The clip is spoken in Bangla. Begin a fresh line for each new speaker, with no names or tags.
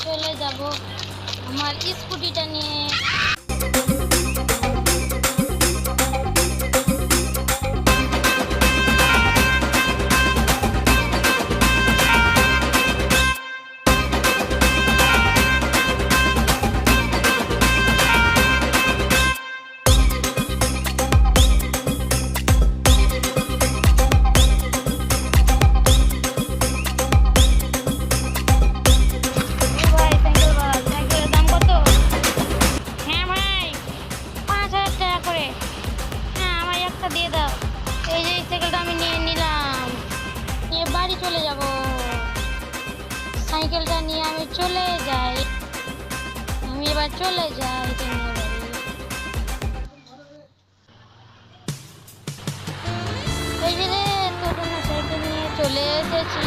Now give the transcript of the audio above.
চলে যাব আমার স্কুটিটা নিয়ে। দিয়ে দাও। এই যে সাইকেলটা আমি নিয়ে নিলাম, নিয়ে বাড়ি চলে যাব। সাইকেলটা নিয়ে আমি চলে যাই, আমি এবার চলে যাই এটা নিয়ে বাড়ি। এই যে রে তোর জন্য সাইকেল নিয়ে চলে এসেছি।